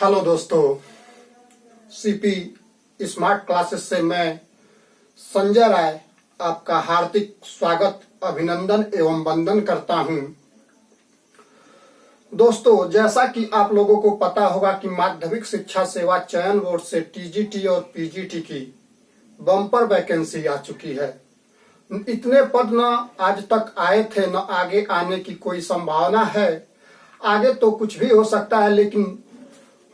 Hello दोस्तों, CP smart classes से मैं संजय राय आपका हार्दिक स्वागत, अभिनंदन एवं वंदन करता हूं। दोस्तों, जैसा कि आप लोगों को पता होगा कि माध्यमिक शिक्षा सेवा चयन बोर्ड से टीजीटी और पीजीटी की बम्पर वैकेंसी आ चुकी है। इतने पद न आज तक आए थे, न आगे आने की कोई संभावना है। आगे तो कुछ भी हो सकता है, लेकिन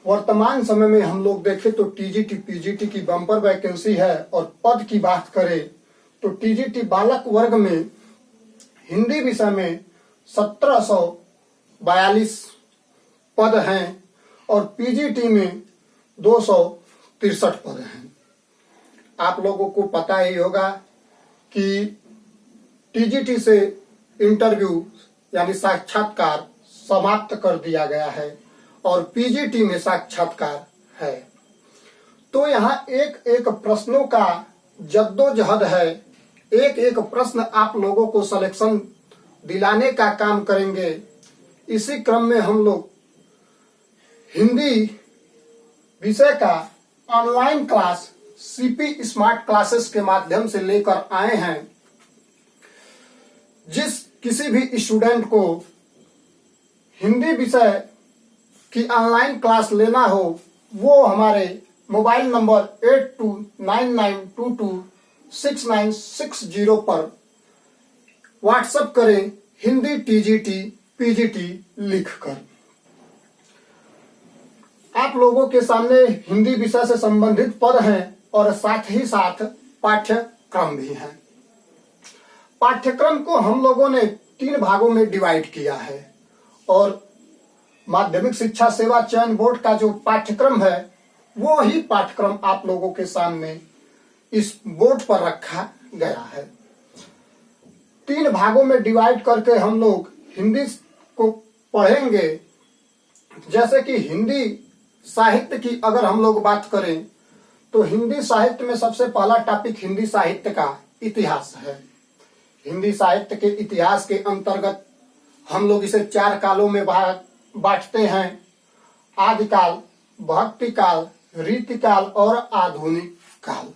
वर्तमान समय में हम लोग देखें तो टीजीटी पीजीटी की बम्पर वैकेंसी है। और पद की बात करें तो टीजीटी बालक वर्ग में हिंदी विषय में 1742 पद हैं और पीजीटी में 263 पद हैं। आप लोगों को पता ही होगा कि टीजीटी से इंटरव्यू यानी साक्षात्कार समाप्त कर दिया गया है और पीजीटी में साक्षात्कार है। तो यहाँ एक एक प्रश्नों का जद्दोजहद है। एक एक प्रश्न आप लोगों को सिलेक्शन दिलाने का काम करेंगे। इसी क्रम में हम लोग हिंदी विषय का online class CP smart classes के माध्यम से लेकर आए हैं। जिस किसी भी स्टूडेंट को हिंदी विषय कि ऑनलाइन क्लास लेना हो, वो हमारे मोबाइल नंबर 8299226960 पर व्हाट्सएप करें हिंदी टीजीटी पीजीटी लिखकर। आप लोगों के सामने हिंदी विषय से संबंधित पद हैं और साथ ही साथ पाठ्यक्रम भी हैं। पाठ्यक्रम को हम लोगों ने 3 भागों में डिवाइड किया है और माध्यमिक शिक्षा सेवा चयन बोर्ड का जो पाठ्यक्रम है वो ही पाठ्यक्रम आप लोगों के सामने इस बोर्ड पर रखा गया है। 3 भागों में डिवाइड करके हम लोग हिंदी को पढ़ेंगे। जैसे कि हिंदी साहित्य की अगर हम लोग बात करें तो हिंदी साहित्य में सबसे पहला टॉपिक हिंदी साहित्य का इतिहास है। हिंदी साहित्य के इतिहास के अंतर्गत हम लोग इसे 4 कालों में बांटते हैं: आदिकाल, भक्ति काल, रीतिकाल और आधुनिक काल।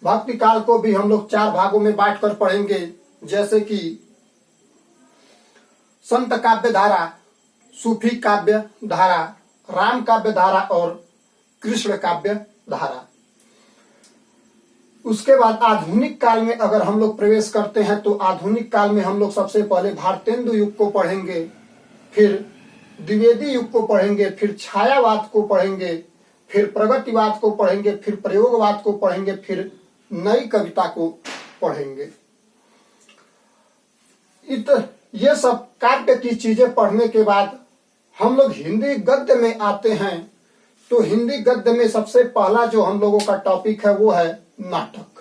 भक्ति काल को भी हम लोग 4 भागों में बांटकर पढ़ेंगे, जैसे कि संत काव्य धारा, सूफी काव्य धारा, राम काव्य धारा और कृष्ण काव्य धारा। उसके बाद आधुनिक काल में अगर हम लोग प्रवेश करते हैं तो आधुनिक काल में हम लोग सबसे पहले भारतेंदु युग को पढ़ेंगे, फिर द्विवेदी युग को पढ़ेंगे, फिर छायावाद को पढ़ेंगे, फिर प्रगतिवाद को पढ़ेंगे, फिर प्रयोगवाद को पढ़ेंगे, फिर नई कविता को पढ़ेंगे। ये सब काव्य की चीजें पढ़ने के बाद हम लोग हिंदी गद्य में आते हैं। तो हिंदी गद्य में सबसे पहला जो हम लोगों का टॉपिक है वो है नाटक।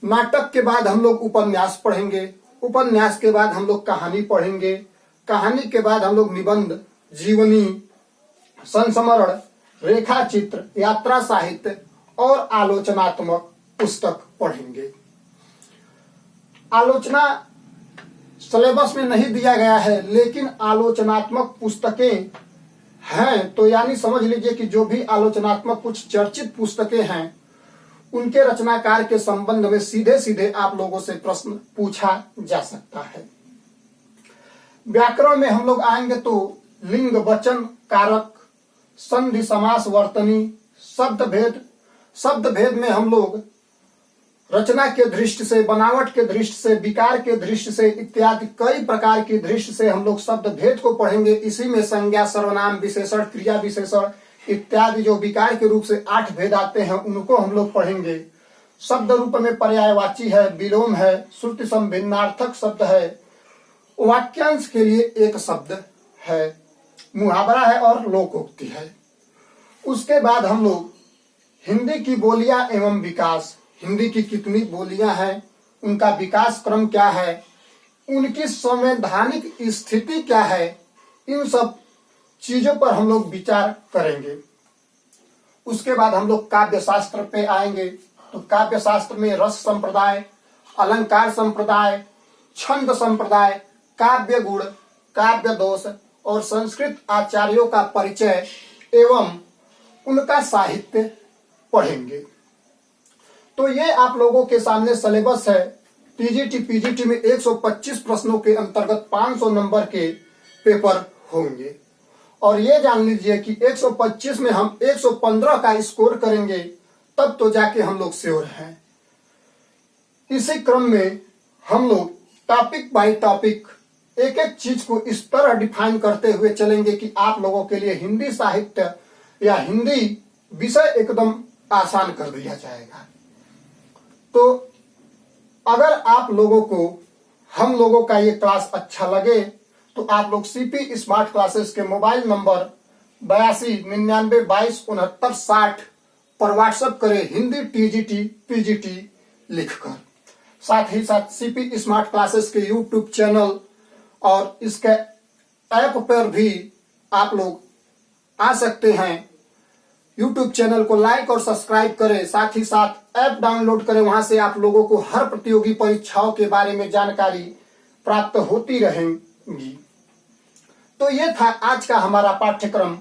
नाटक के बाद हम लोग उपन्यास पढ़ेंगे, उपन्यास के बाद हम लोग कहानी पढ़ेंगे, कहानी के बाद हम लोग निबंध, जीवनी, संस्मरण, रेखा चित्र, यात्रा साहित्य और आलोचनात्मक पुस्तक पढ़ेंगे। आलोचना सिलेबस में नहीं दिया गया है, लेकिन आलोचनात्मक पुस्तकें हैं। तो यानी समझ लीजिए कि जो भी आलोचनात्मक कुछ चर्चित पुस्तकें हैं उनके रचनाकार के संबंध में सीधे सीधे आप लोगों से प्रश्न पूछा जा सकता है। व्याकरण में हम लोग आएंगे तो लिंग, वचन, कारक, संधि, समास, वर्तनी, शब्द भेद। शब्द भेद में हम लोग रचना के दृष्टि से, बनावट के दृष्टि से, विकार के दृष्टि से इत्यादि कई प्रकार की दृष्टि से हम लोग शब्द भेद को पढ़ेंगे। इसी में संज्ञा, सर्वनाम, विशेषण, क्रिया विशेषण इत्यादि जो विकार के रूप से 8 भेद आते हैं उनको हम लोग पढ़ेंगे। शब्द रूप में पर्यायवाची है, विलोम है, श्रुति संभिन्नार्थक शब्द है, वाक्यांश के लिए एक शब्द है, मुहावरा है और लोकोक्ति है। उसके बाद हम लोग हिंदी की बोलियां एवं विकास, हिंदी की कितनी बोलियां हैं, उनका विकास क्रम क्या है, उनकी संवैधानिक स्थिति क्या है, इन सब चीजों पर हम लोग विचार करेंगे। उसके बाद हम लोग काव्य शास्त्र पे आएंगे। तो काव्य शास्त्र में रस संप्रदाय, अलंकार संप्रदाय, छंद संप्रदाय, काव्य गुण, काव्य दोष और संस्कृत आचार्यों का परिचय एवं उनका साहित्य पढ़ेंगे। तो ये आप लोगों के सामने सिलेबस है। टीजीटी पीजीटी में 125 प्रश्नों के अंतर्गत 500 नंबर के पेपर होंगे और ये जान लीजिए कि 125 में हम 115 का स्कोर करेंगे तब तो जाके हम लोग श्योर हैं। इसी क्रम में हम लोग टॉपिक बाय टॉपिक एक एक चीज को इस तरह डिफाइन करते हुए चलेंगे कि आप लोगों के लिए हिंदी साहित्य या हिंदी विषय एकदम आसान कर दिया जाएगा। तो अगर आप लोगों को हम लोगों का ये क्लास अच्छा लगे तो आप लोग सीपी स्मार्ट क्लासेस के मोबाइल नंबर 8299226960 पर व्हाट्सएप करें हिंदी टीजीटी पीजीटी लिखकर। साथ ही साथ सीपी स्मार्ट क्लासेस के यूट्यूब चैनल और इसके ऐप पर भी आप लोग आ सकते हैं। यूट्यूब चैनल को लाइक और सब्सक्राइब करें, साथ ही साथ ऐप डाउनलोड करें। वहां से आप लोगों को हर प्रतियोगी परीक्षाओं के बारे में जानकारी प्राप्त होती रहेगी। तो ये था आज का हमारा पाठ्यक्रम।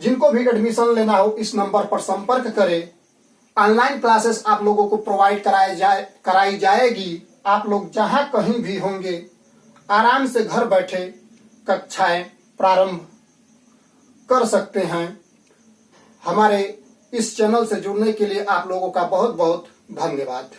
जिनको भी एडमिशन लेना हो इस नंबर पर संपर्क करें। ऑनलाइन क्लासेस आप लोगों को प्रोवाइड कराई जाएगी। आप लोग जहां कहीं भी होंगे आराम से घर बैठे कक्षाएं प्रारंभ कर सकते हैं। हमारे इस चैनल से जुड़ने के लिए आप लोगों का बहुत बहुत धन्यवाद।